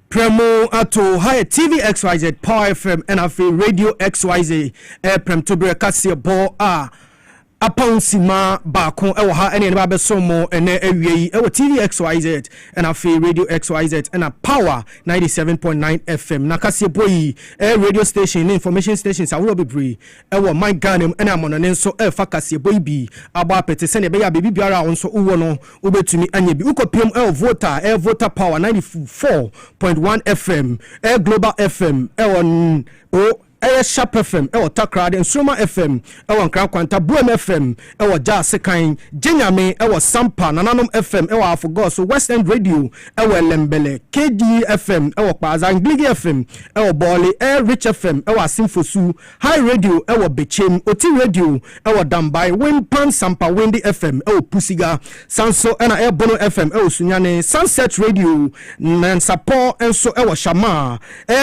Premo ato high TV XYZ Power FM and Radio XYZ Prem to be Kasiebo Aponsima Bako Ewa and Babe Somo and Ewa TV XYZ and Radio XYZ and a Power 97.9 FM Nakasiebo radio station information stations I will be free Ewa my ganem and I'm on an so Fakasiebo be Aba Pete send a baby biara on so uwono ubetumi anyebi ukopiem voter Power 94.1 FM Global FM Sharp FM, Takrad, and Suma FM, Kwanta, Boom FM, Jazz Sekai, Jenyame, Sampa, Nananum FM, for God, so West End Radio, Lembele, KD FM, Pazan, Big FM, Bali, Rich FM, Simfosu, High Radio, Bechim, Oti Radio, Dambai, Wind Pan Sampa, Windy FM, Pusiga, Sanso, and Bono FM, Sunyane, Sunset Radio, Nansapo, and so Shama,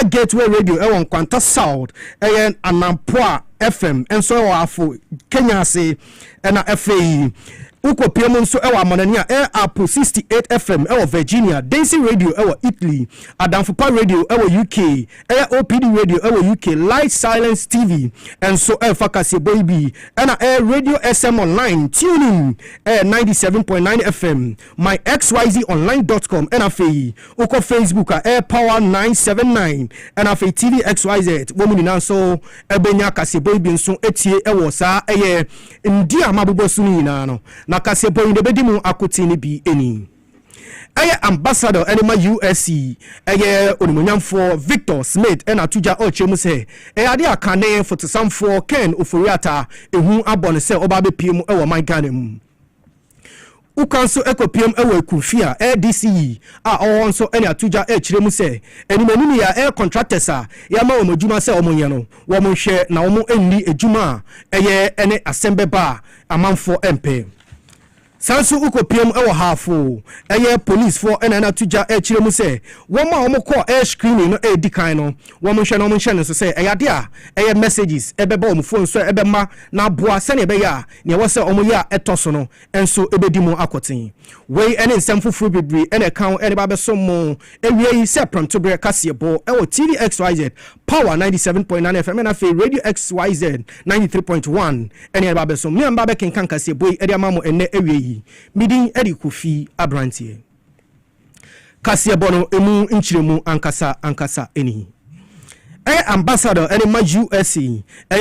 Gateway Radio, Kwanta South. Anampwa FM and so afu Kenya say and FAE uko piemon so ewa manania Apple 68 FM Virginia Daisy Radio Italy Adamfupa Radio UK OPD Radio UK Light Silence TV and so Kasiebo baby and Radio SM Online tuning 97.9 FM my xyzonline.com and FAE uko Facebook Power 979 and FAE TV XYZ woman now so ebenya Kasiebo baby so etie sa ndia mabubo suni no na Kasiebo in the bedimu akutini bi eni ambassador enema USC onimunyam for Victor Smith and atuja ochemu se ade akane for some for Ken Oforiata ehu abone se obabe piem my ganem ukanso ekopiem ekufia DCE also any atuja chiremu se enimenu ya contractors ya ma omojuma se omonye no wo mo hwe na wo enni ejuma ene assemble ba amanfo MP Sansu ukopiem hafu police for enana tuja chiremu se woma omko screening no dikan no womo hwe no so se dia messages ebeba om phone so ebema na boa se ne be ya ne wo se omoya etoso no enso ebedimu akoten we ene nsamfufuru bibri ene kan ene ba beso mo ewie se pram to bre Kasiebo TV XYZ Power 97.9 FM and Radio XYZ 93.1 ene ba beso mi amba be kenkan Kasiebo ede amamo ene ewie midin edi kufi abrantie Kasiebo no emu nchiremu ankasa eni ambassador enema USC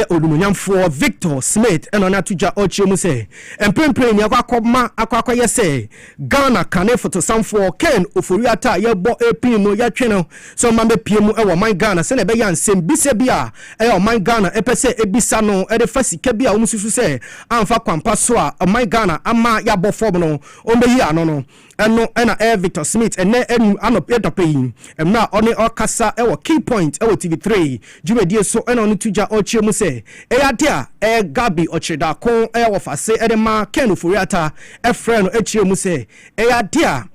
odumunyam for Victor Smith enona tuja ochemu se empempre ni akwa yese Ghana kane photo sam for Ken Oforiata ye bo epin no ya tweno so mambe piemu my Ghana se ne be yansem bise bia my Ghana epese ebisa no de fasika bia omususu se amfa kwampa so my Ghana ama ya bo form no ombe yi ano no ena Victor Smith ene anop edopeyin emna oni okasa key point TV3 jumedie so ena oni tuja ochemu se dia Gabi ocheda kon wofase edema Ken Oforiata friend echiremu se dia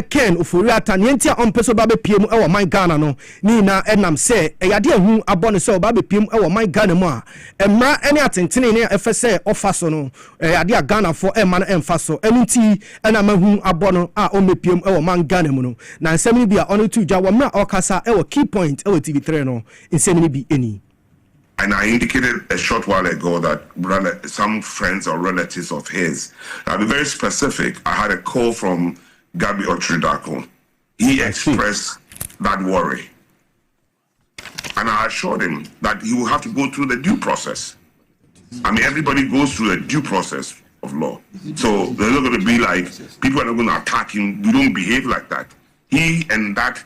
Ken Oforiata nientia ompeso babe piem my Ghana no ni na enam se dia hu abone se babe piem my Ghana mu a emra ene atentene ne efese ofaso no dia Ghana for man emfaso enunti ena mahu abono a omepiem man Ghana mu no na nsem ni bia ono tuja wo mra okasa key point TV3 no nsem ni bi eni. And I indicated a short while ago that some friends or relatives of his, I'll be very specific. I had a call from Gabi Ochridako. He expressed that worry. And I assured him that he will have to go through the due process. I mean, everybody goes through a due process of law. So they're not going to be like, people are not going to attack him. We don't behave like that. He and that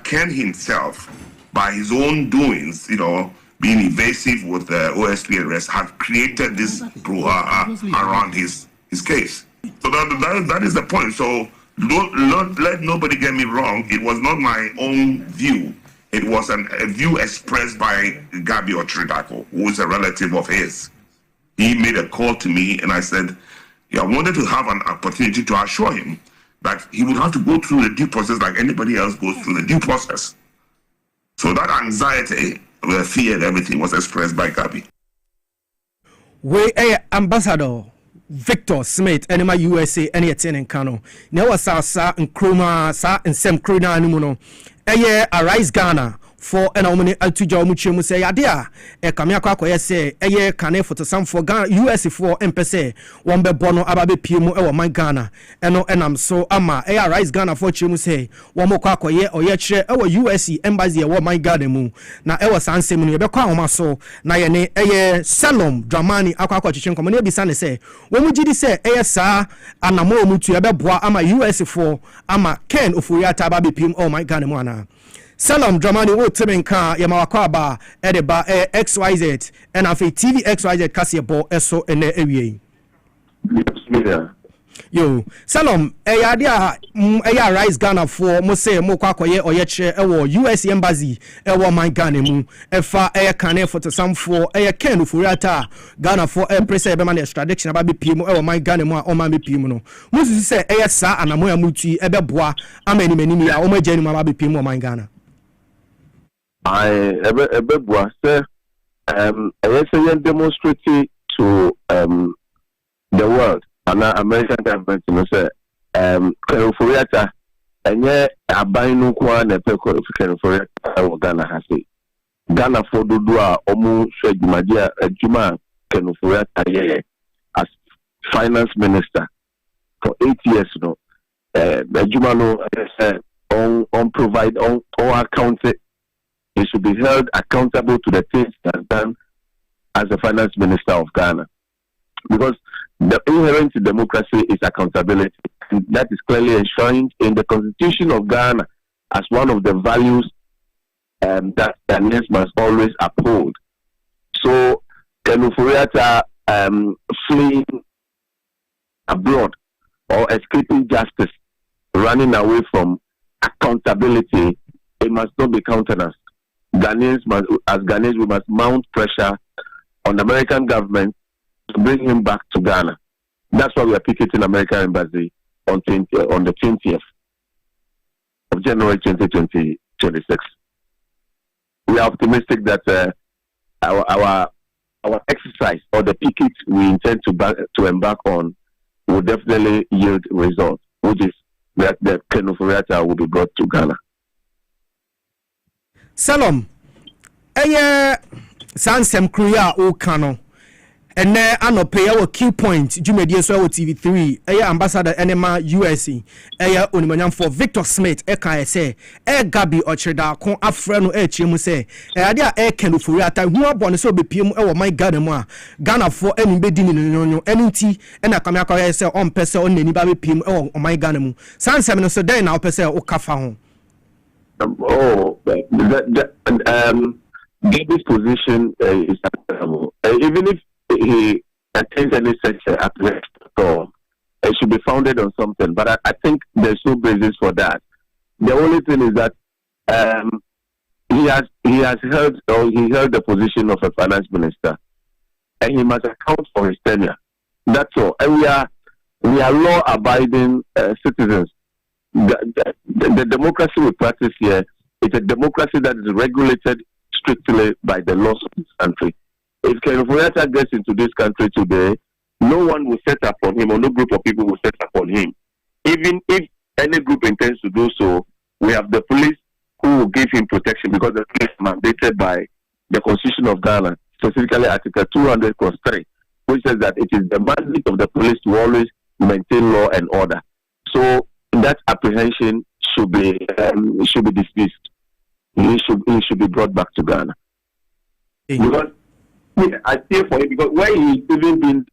Ken himself, by his own doings, being evasive with the OSP arrest, have created this brouhaha around his case. So that is the point. So don't let nobody get me wrong. It was not my own view. It was a view expressed by Gabi Ochridako, who is a relative of his. He made a call to me, and I said, I wanted to have an opportunity to assure him that he would have to go through the due process like anybody else goes through the due process. So that anxiety, fear, and everything was expressed by Gabi. We ambassador Victor Smith enema USA ene yeten nkano na wa sa nkroma sa nsem krona anu no eye Arise Ghana for ena omni atuja omuchemu se yade a e kamia kwa akoye se eye kane photosam for Ghana US for empese won be bono ababe piemu e wo man Ghana eno enam so ama eye Arise Ghana for chemu se wo mo kwa akoye oye kire e wo US embassy e wo man Ghana mu na e wo sansem no ye be kwa homa so na ye ne eye Salom Dramani akwa chichen komo ne bisa ne se wo mu gidi se eye sa anamo omutu e be boa ama US for ama Ken Ofuriata ababe piemu oh my Ghana mu ana Salam Dramani wo temenka ya mawakwa ba edeba XYZ and afi TV XYZ Kasiebo eso ene ewie. Yo, Salam eya dia eya Rise Ghana for mo say mo kwa koye oyeche ewo US embassy ewo man Ghana mu efa eya kane for some for eya Ken Ofuriata Ghana for press be man extradition aba be piem ewo man Ghana mu a o man be piem no. Mo say eya sa anamo ya mutu ebe boa amani manimi a o ma jani mu aba be piem o man Ghana. I ever say I demonstrate to the world and American government say Foriata and abinu kwa na peko Foriata Ghana has it. Ghana for dudua omu shejmadia juma Foriata as finance minister for 8 years no juma no on provide on account. He should be held accountable to the things he has done as the finance minister of Ghana. Because the inherent democracy is accountability. And that is clearly enshrined in the Constitution of Ghana as one of the values that Ghanaians must always uphold. So, Ken Ofuriata fleeing abroad or escaping justice, running away from accountability, it must not be countenanced. Ghanaians we must mount pressure on the American government to bring him back to Ghana. That's why we are picketing American embassy on the 20th of January 2026. We are optimistic that our exercise or the picket we intend to embark on will definitely yield results, which is that the Ken Ofuriata will be brought to Ghana. Salom eye sansem kruya o kano ene anope ya wo key point jumedie so wo TV3 eye ambassador enema US eye onimanyam for Victor Smith e kan say Gabi Ochida kon afra no e chiemu say ade a Ken Ofuriata hu abone so bepiem e wo man Ghana mu a Ghana for eni bedi ni no enti e na kamya kwa say on pese on nani ba bepiem e wo man Ghana mu sansem no so den na pese o kafa ho. Gaby's position is acceptable. Even if he attends any such arrest at all, it should be founded on something. But I think there's no basis for that. The only thing is that he has held the position of a finance minister, and he must account for his tenure. That's all. And we are law-abiding citizens. The democracy we practice here is a democracy that is regulated strictly by the laws of this country. If Ken Ofuriata gets into this country today, no one will set up on him, or no group of people will set up on him. Even if any group intends to do so, we have the police who will give him protection, because the police is mandated by the Constitution of Ghana, specifically Article 200(3), which says that it is the mandate of the police to always maintain law and order. So that apprehension should be dismissed. He should be brought back to Ghana. Because I fear for him, because where he's even been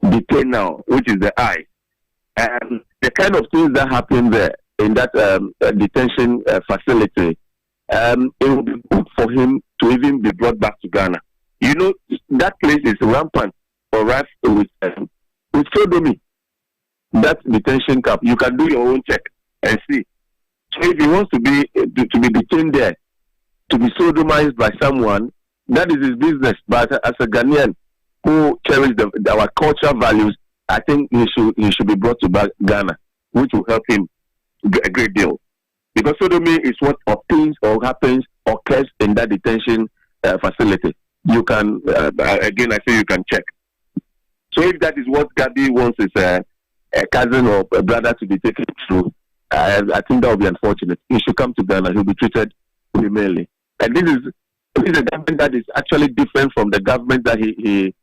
detained now, which is the eye, and the kind of things that happen there in that detention facility, it will be good for him to even be brought back to Ghana. You know, that place is rampant or rife with sodomy. That detention camp, you can do your own check and see. So if he wants to be detained there, to be sodomized by someone, that is his business. But as a Ghanaian who cherishes our cultural values, I think he should be brought to Ghana, which will help him a great deal. Because sodomy is what obtains or happens or occurs in that detention facility. You can again, I say you can check. So if that is what Gabi wants his a cousin or a brother to be taken through, I think that would be unfortunate. He should come to Ghana. He'll be treated humanely. And this is a government that is actually different from the government that he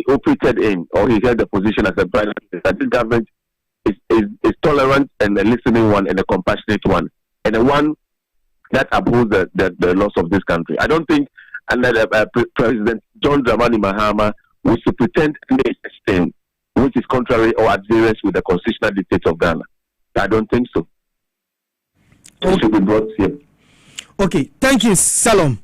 operated in, or he held the position as a prime minister. This government is tolerant and a listening one and a compassionate one, and a one that upholds the laws of this country. I don't think under President John Dramani Mahama we should pretend any such thing which is contrary or at variance with the constitutional dictates of Ghana. I don't think so. It should be brought here. Okay, thank you, Salom.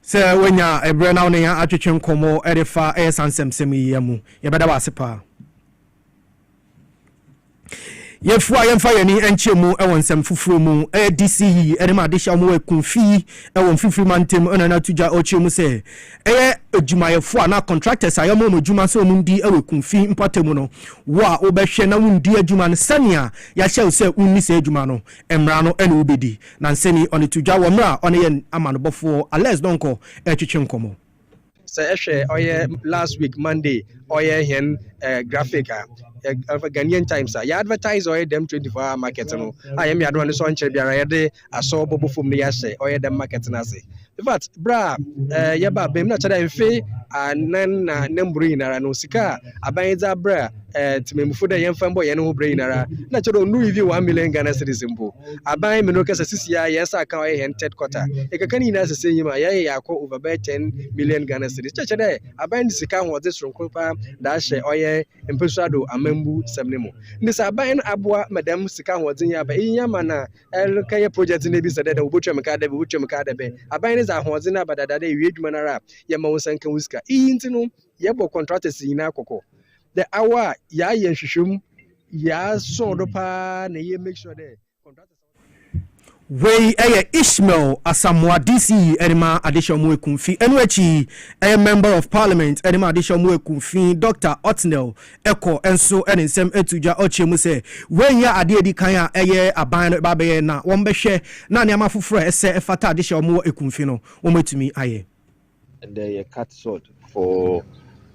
So when you're a brand now, you're attributing Como, Edifa, S and Semi Yamu, you better was a pa. Yefwa yemfa yani enchemu ewon sem fufuru mu DCE edema adisha mu ekunfi ewon fifiri mantem ona na tuja ochemu se adwumayefo na contractors ayemo mo dwuma se omundi ekunfi mpatemu no wa obehwe na wundi adwuma no sania ya hye se unni se adwuma no emra no ene ubedi na nseni oni tuja wo mra oni ye amanobofo ales donko etwetwe nkomo se oye last week Monday oye hen graphic Ghanaian Times ya advertise oye dem 24-hour market no I am yadwan so nche biara ye de aso bobo fom ne ya hye oye dem market na se in fact bra ye ba bem na chada mfe anan na namburi nara no sika abanza bra timemfo de yemfa mbo ye no bra nara na chado nu review 1 million Ghana cedis mbo aban me no kasa sisia yes aka oye hen third quarter e kaka ni na sese yima ye yakọ over 10 million Ghana cedis chede aban sika ho de sronkopa da hye oye mpesuado amambu semnemo ndisa aban aboa madam sika ho de nya ba yinyama na elkaye project ne bi sede da obotwa meka da be aban za ho de na badada da ewie dwuma nara ye ma wonsanka wuska inti no ye bo contractors yina akoko the hour ya yenhwehwem ya so do pa na ye make sure the contractors we Ishmael Asamoah DC Edema Additional Mu Ekunfi Enuechi a member of parliament Edema Additional Mu Ekunfi Dr. Otnell Eko enso ensem etuja ochemu se we ya ade edi kan a aban ba be na won behwe na ne amafoforo ese efata Additional Mu Ekunfi no wometumi aye and they cut short for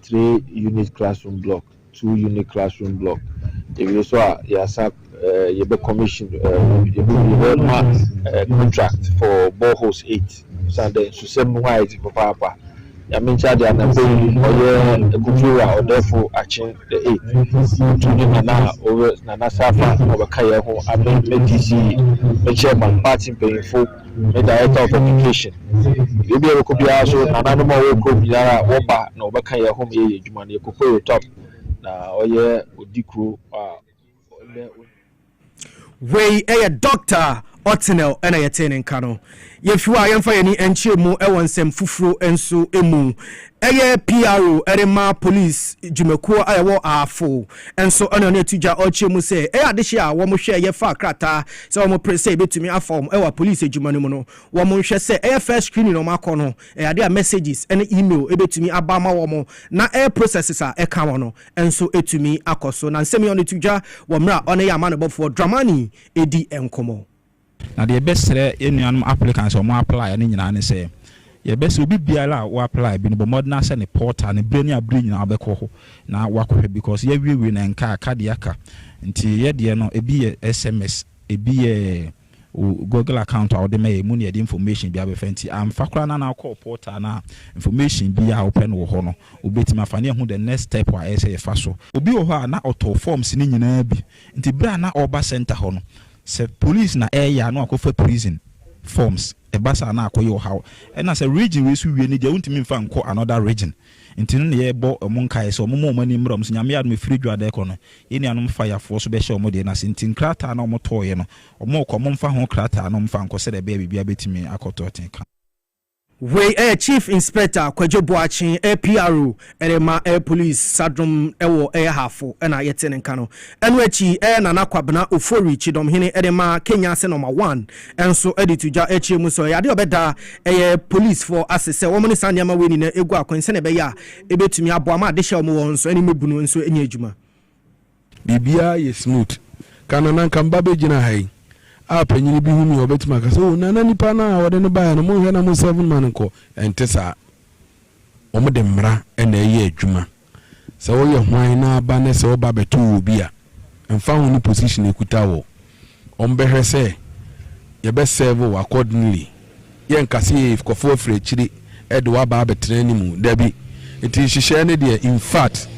3 unit classroom block 2 unit classroom block if you saw yasap you be commission you be contract for boreholes 8 so the system wide for papa I mean charge and oye kufura or therefore action the 8 to the na over na safa over kaya ho amen the chairman party paying for the director of education you be able to be also na no more ko biara woba na oba kaya ho ye adwuma na ekoporo top na oye odikro we Dr. Otnell and I attend Kano. If you are yemfa yani enchemu ewonsem fufuro enso emu PRO erema police jumekuo ayewo afo enso ono ne tuja ochemu se adehia wo mo hwe ye fa krata se wo mo prese betumi afom ewa police ejumanu mu no wo mo hwe se first screening no makọ no ade messages and email ebetumi abama wo mo na processes a eka wo no enso etumi akoso na nsemi ono tuja wo mra ono ya amanobofo Dramani edi enkomo na the best enuanum applicants or more apply any nyina ne say ye best obi biala wo apply bi no bo modern say ne portal ne brani abri nyina abekọ ho na wakohwe because ye wie na nka card aka nti ye de no ebi ye SMS ebi ye Google account or the may money information be abefenti am fakra na call portal na information be open wo ho no obetima fa ne hu the next step wa say fa so obi wo ho na auto forms ni nyina bi nti bra na oba center ho no se police na ya no akofa prison forms e basa na akoyo how and as a region we su wie ni je untimi mfa nko another region ntino ne ye bo omonkai so omo mani mram so nyame adom free dwa de ko no yeni anom fire for so be hye omo de na sentin krata na omo toye no omo ko omo mfa ho krata na omo mfa nko se de be bia betimi akoto ten ka we Chief Inspector Kwadwo Boachi PRO erema police sadrum ewo hafo na yeten nka no enuachi na nakwabna ofori chidom hene erema Kenya se number 1 enso edituja echiemu so yade obeda police for assess wo moni saniama weni na egu akwense ne be ya ebetumi aboama adehye omo won so eni mebunu enso enya adwuma bibia ye smooth kanana kamba be gina hai apanyini bi humi obetima ka so nana nipa na wode ne baa no mo hwe na mo 7 man ko ente sa omo de mra na eye adwuma sɛ woyɛ hwan na aba ne sɛ woba bɛto obi a mfa ho ni position ekuta wo ombɛhwɛ sɛ yɛbɛserve accordingly yɛnkase yɛ kɔfo afiri akyiri ɛde waba abɛtena anim dabi nti hyehyɛ ne deɛ in fact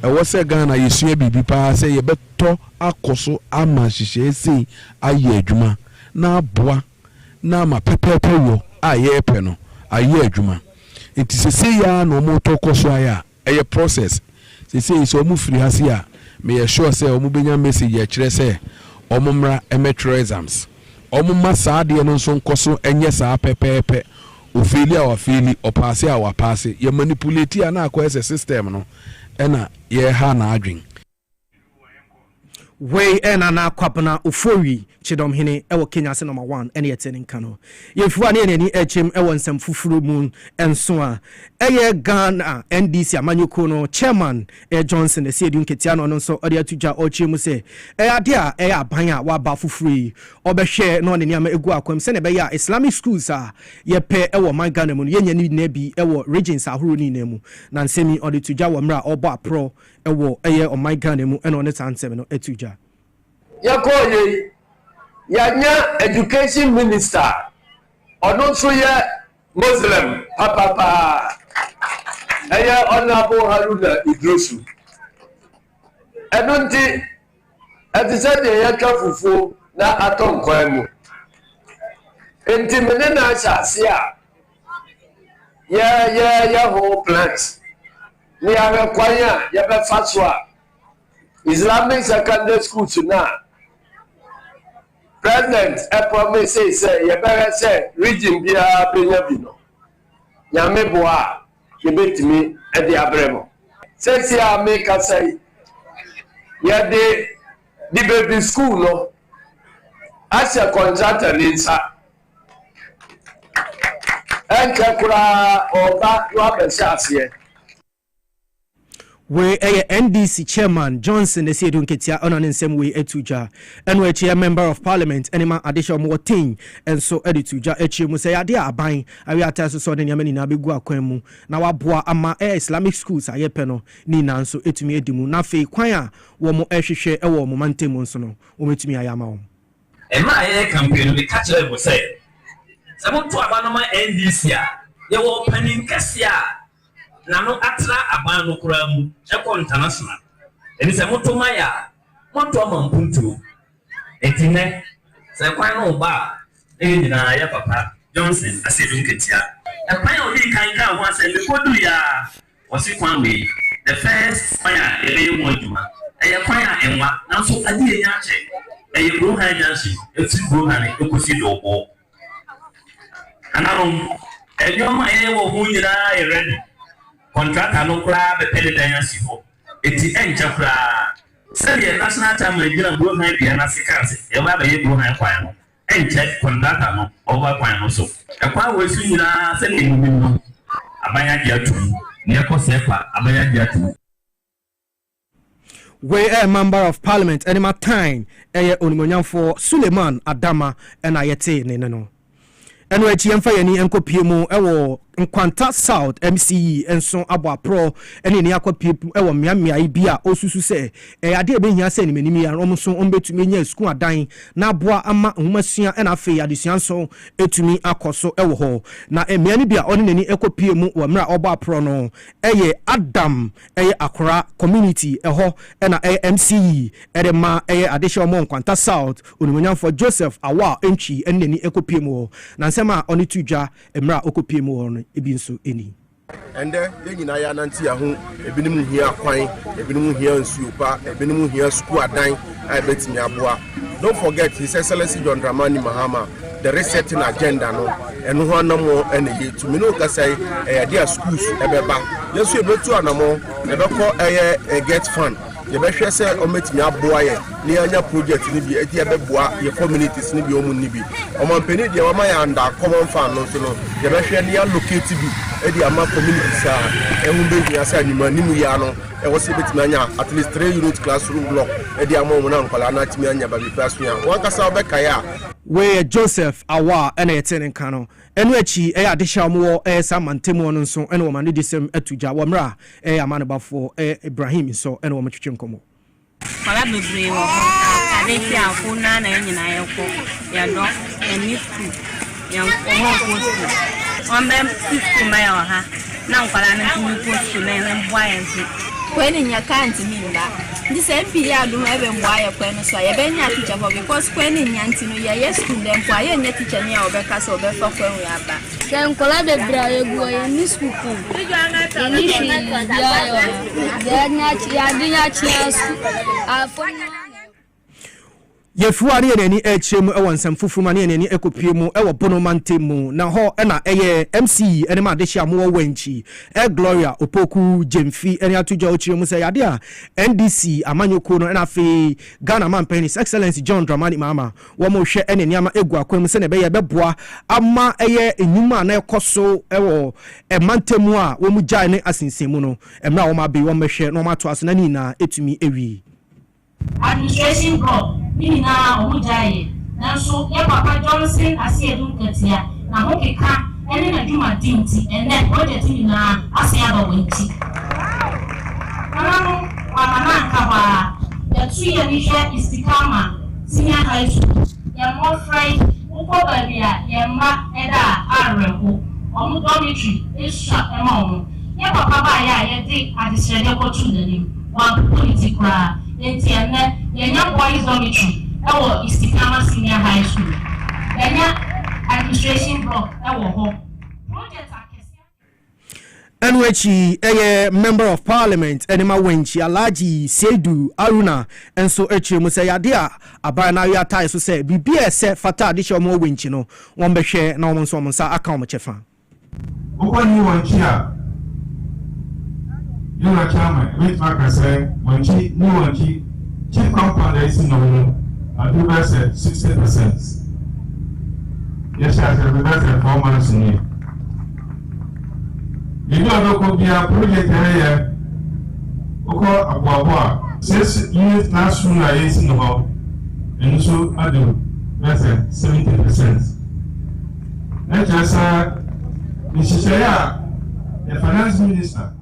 ɛwɔ sɛ Ghana yɛsua biribi paa sɛ yɛbɛtɔ akɔso ama hyehyɛ sei ayɛ adwuma na aboa na ama pɛpɛpɛ wɔ a yɛpɛ no ayɛ adwuma nti sɛ ya na ɔmo tɔ kɔso ayɛ a ɛyɛ process sɛ ɔmo firi ha se a me yɛ sure sɛ ɔmo benya message yɛ kyerɛ sɛ ɔmo mmra emetro exams ɔmo ma saa deɛ no nso nkɔso ɛnyɛ saa pɛpɛpɛ ofeli a wafeli ɔpaase a wapaase yɛ manipulate a na akɔ ɛsɛ system no ɛna yɛ ha na adwen we ena na kwapna ofori chidom hene ewo Kenya se number 1 ene yetene nka no yefuwa ne ni echem ewo nsem fufuru mu enso a eye Ghana NDC amanyoko no chairman Johnson e se di nketia no nso ode atuja ochie mu se ade a aban a wa ba fufuru yi obehwe no ne niam egu akwam se ne be ya Islamic schools a ye pe ewo man Ghana mu ye nya ni na bi ewo regions ahoro ni na mu na nsemi ode tuja wo mra obo apro ewo eye o man Ghana mu ene one tansem no etuja yakoye yanya education minister ono so ye Muslim papa eye honorable Haruna Idrisu enunti etisede ye twafufu na atonkwan mu enti mene na asase a ye whole plans ni ave kwanya ye be fatwa Islamic secondary school tonight. President promise say you better say region bia benya bino nyame boa ye betimi e de abremo say a make say ye de the baby school no as a contractor linsa enkekura oba wa besiase we NDC chairman Johnson the said nketia on an same way etuja and we chair member of parliament anima additional more thing and so edituja echi mu say ade aban awi ataso so de nyamani na begu akwan mu na waboa ama Islamic schools ayepe no ni na nso etumi edimu na fe kwan a wo mo ehwehwe ewo mo mantemu nso no wo metumi ayama wo e ma campaign we catch level say some to abanoma NDC a ye wo panin kasia nano atra aban no kura mu eko international eni se motoma ya moto amampuntu etine se kwan no ba nyina ya papa Johnson asedun ketia kwan o di kan ka ho se me kodu ya wasi kwan we the first kwan ya ele mo aduma kwan ya enwa nanso ade ya che bro ha nyansi eti bro ha ne ekosi dobo anarom enyoma wo hu nyina ready contractor no kura be pele dan asifo eti enja kura say national time Nigeria bro han bia na sekanse e ba ye bro han kwan no enja contractor no over kwan no so e kwa we su nyina say ne mi no abanya dia tu ne ko sefa abanya dia tu we a member of parliament anima time onimonyam for Suleiman Adama and ayete ne no eno echi emfa yani enkopie mu ewo Nkwanta South MCE enso abo apro ene ne akopie ewo miamia bia osusu se ade ebehia se ne menimi ya romso ombetumi nya school adan na aboa ama nhumasua ena afi adesua so etumi akoso ewo ho na emiani bia one neni ekopie mu wa mra obo apro no eye Adam eye Akora community eho ena MCE ede ma eye adesha omo Nkwanta South onimonyam for Joseph Awa entwi ene neni ekopie mu na nsema oni tudwa emra okopie mu no ebinso eni ende ye nyina ya nanti ya ho ebinim hia kwan ebinim hia nsuopa ebinim hia school adan ai betimi aboa. Don't forget His Excellency John Dramani Mahama the resetting agenda no eno ho anamo ene ye tumi no ka say dia schools ebeba yesu ebetu anamo ebekọ get fund ye be hwe say ometimi aboa ye ni anya project ni bi edi ebeboa ye communities ni bi omu ni bi omampeni de wama ya nda common fund no so no ye be hwe ni allocate bi edi ama communities a ehun be nya say anima ni mu ya no e wo se betimi anya at least 3 unit classroom block edi ama omu na nkwala na timi anya ba bi classroom wan kasa obeka ya we Joseph Awa ene yeten kano enu echi adesha mo sa mantemu no nso ene wo mane disem atuja wo mra amane bafo Ibrahim so ene wo matwetwe nkomo Kala bebre wo adesi afuna na nyina yeko ya do eni school ya ko school on them school ma ya ha na nkwala na ko school na mbwa ya nti kwene nya kanti minda ndi se mpiri adu ebe mbwa ya kwene so ya be nya teacher for because kwene nya nti no ya yes school dem kwa ya nya teacher nya obeka so obefa kwene ya ba then kola bebre ayegu ya ni school ko ni shi ya nya chi afona yefuari eneni echem ewansam fufuma ne eneni ekopie mu ewo bonomante mu na ho na eye MC ene ma dehia mo wanchi Gloria Opoku Jemfi ene atuja ochire mu se yade a NDC amanyoko no na fe Ghana man His Excellency John Dramani Mahama wo mo hwe ene niama egu akwam se ne be ye beboa ama eye enyuma na ekoso ewo emantemu a wo mu jai ne asinsemu no emra wo ma be wo mehwe no ma to asena ni na etumi ewi administration block ni na omujaye nanso ye papa Johnson asiedu katia na hokeka ene na dwuma dinti ene project ni na asiaba wenti kanamu wamana kawa ya tuye ni hwe istikama senior high school ya mo friend uko babia ya ma eda areko omu dormitory isha ema ye papa ba ya ye di adisrede ko tunani wa politicra entienne yenya boys dormitory ewo istikama senior high school yenya administration block ewo ho project akese NWH member of parliament enema wenchi Alhaji Seidu Aruna enso echi mu se yade a aban na ya tai so se bibia se fata de hye mo wenchi no won behwe na won so mo sa aka mo chefa okoni wenchi a Yuna chama with makase wenchi ni wenchi chief compound is no I do best 60%. Yes, I have the best 4 months in here. You know, no be a project area. Oko Abwa, 6 units national is in the hall, and so I do best 70%. That's just Mr. the finance minister.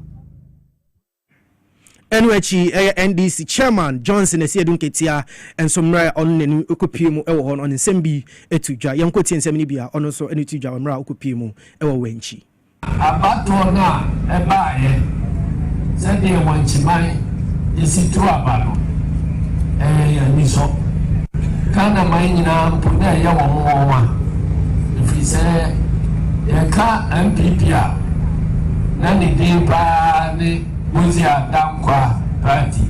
NWH NDC chairman Johnson Asiedu Ketia and somewhere on the Ukopimo Ewo on Sembi Etuja Yankoti and Semibia on also any Tuja Mra Ukopimo Ewo Wenchi. Abatona Ebae said they want to buy is it to Abano Niso Kana Maina Puna Yawa if he say Yaka MPPA Nani Dimpa Muzia Damkwa Party.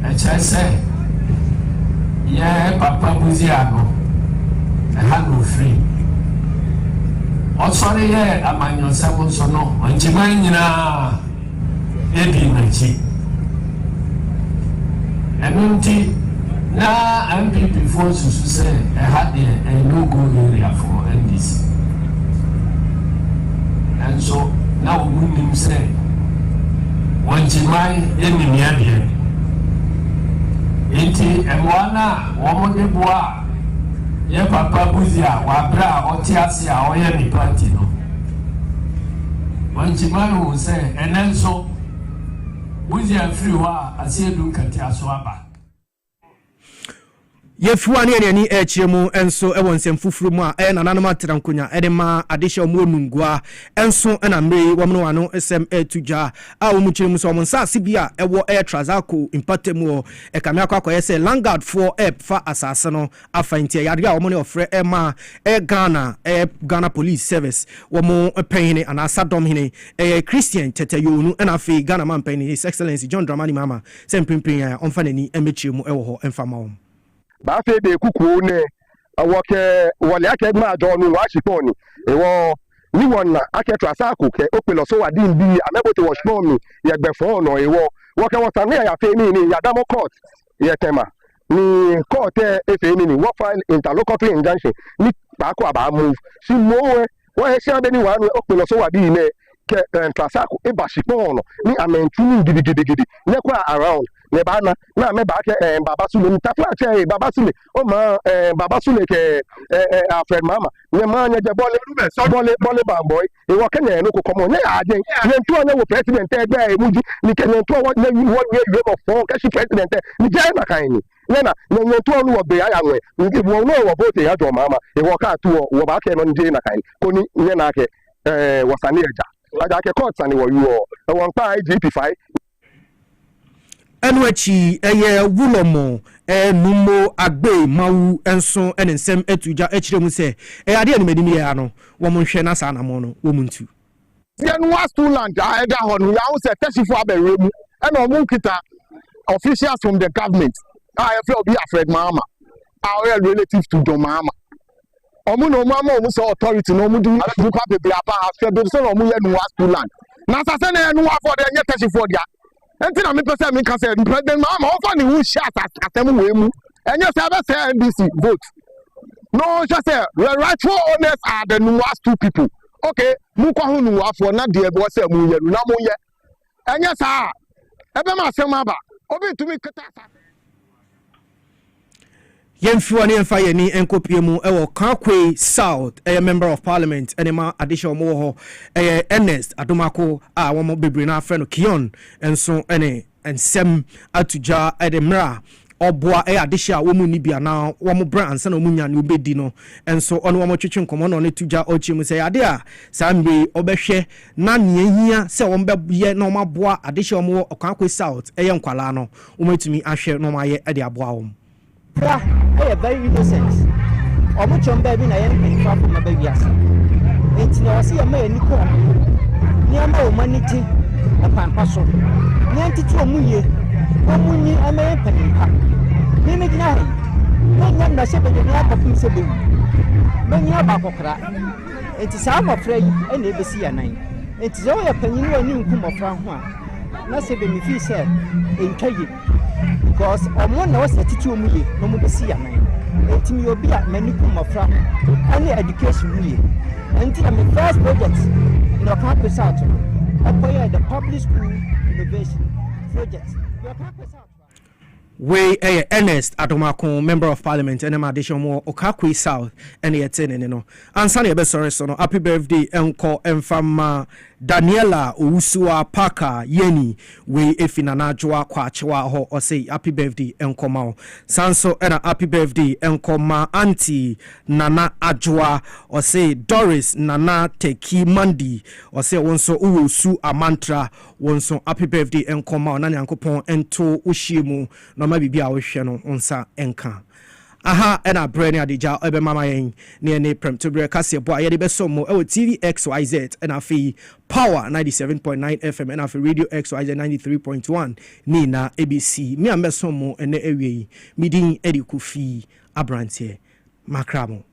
I say, yeah, Papa Muziano, I had no free. Also, yeah, I'm on your 7 so no, and Jimina, Eddie Nachi. And now MPP forces to say, I had a no go area for NDC. And so, now we say, one Jimai, any near Enti Emwana, woman de bois, ye papa Buzia, Wabra, or Tiasia, or any party. One Jimai will say, and then so Buzia free wa, I see look at Tiaswaba. Yefuani eni echemu enso ewonsem fufuru mu a na nanama trankunya edema adesha mu onungwa enso na mre womno ano SM etuja a omuchire mu so monsa sibia ewo trazako impatemu ekame akwa yese Langard for fa asase no afantie yade a omone ofre Ghana Police Service womo penhine anasadom hine Christian Tetayonu na afi Ghana man penhine His Excellency John Dramani Mahama sempempem ya omfanani emechire mu ewo ho emfama ba fe de kuku ne awoke wole ake ma do nu wa shiponi ewo ni won ake trasako ke opelo so wadin bi amebote wo shiponi ye gbefo no ewo woke won na ya fe ni ya damo court ye tema ni court efe ni wo file interlocutory injunction ni ba ko aba move si mowe wo he sha be ni wa nu opelo so wadin ne ke trasako e ba shiponi ni amentu ni gidigidi ne kwa around ne ba na me ba ke baba sule mi tafla che baba sule o ma baba sule ke afred mama ne ma nya je bole ba boy e wo kenya no ko komo ne ajen ne ntu onye wo president e gba e muji ni ke ne ntu wo ne wo we go for ke shi president ni je na kan ni na ne ntu onu wo be ya nwe ngi wo no wo vote ya jo mama e wo ka tu wo ba ke no je na kan ko ni ne na ke wasani eja aja ke court ani wo yu o won pa IGP5 enwechi eye wulomo numo agbe mawu enso ensem etuja echiremu se ade ani medimi ya no wo mo hwe na sa na mo no wo muntu ye no was to land ega ho no ya wo se tesifo aberemu e no mo kita officials from the government I feel be afraid mama our relative to John mama omu no mama omu so authority no mu du kwa bebe apa after be so no mu ye no was to land na sa se na no wa for the tesifo dia enti na me pese me kan say president mama offer ni who shot atem we mu enye say be say NDC vote no just say the rightful owners are the nuwas two people okay mu kwa hu nuwa for na de be say mu ye na mu ye enye sa ebe ma asem aba obi tumi kata sa yemfiwa ne yemfa yeni enkopie mu ewo Kakwe South member of parliament enema additional mo ho Ernest Adomako a wo bebre na afre no Kion enso ene ensem atuja edemra oboa additional wo mu ni bia na wo mo bra ansa na wo nya ne obedi no enso ono wo mo twetwe nkomo no ne tuja ochi mu se ade a sambe obehwe na ne hia se wo mbeye na wo maboa additional mo Kakwe South nkwala no wo matumi ahwe no maye ade aboa wo Bra, very innocent. Omo chomba bi na yen pay for my baby asa. Enti na wase ya ma ni ko. Ni ama o maniti apampa so. Ni antiti omuye. Omunyi ama yen panipa. Ni me gina he. Na nyam na shebe ni akopim se bewu. Me nya ba kokra. Enti sa ma fra yi e na ebesi ya nan. Enti zo ya panyin wani nku mofra ho a. Na sebe mi fi se entwaye. Because omo na wase titi omuye no mo besi ya nan. Etimi obi a maniku mafra any education we until my first project in the campus out acquire the public school innovation project we Ernest Adomako member of parliament and addition more Kakwe South and yetene no ansani ebe sorry so no happy birthday enko emfama Daniela Owusua Parker Yeni we efina na adwoa kwachewa ho o say happy birthday enko ma sanso and happy birthday enko ma auntie Nana Adwoa o say Doris Nana Teki Mandi o say wonso uwosu amantra wonso happy birthday enko ma na nyankopon ento ohyiemu no ma bibia wo hwe no onsa enka aha ena brand adija ebe mama yen ne prem to bre Kasiebo ayede be so mo TV XYZ ena fi Power 97.9 FM ena fi Radio XYZ 93.1 ni na ABC mi ambe so mo ene ewie midin edi kufi abrante makramo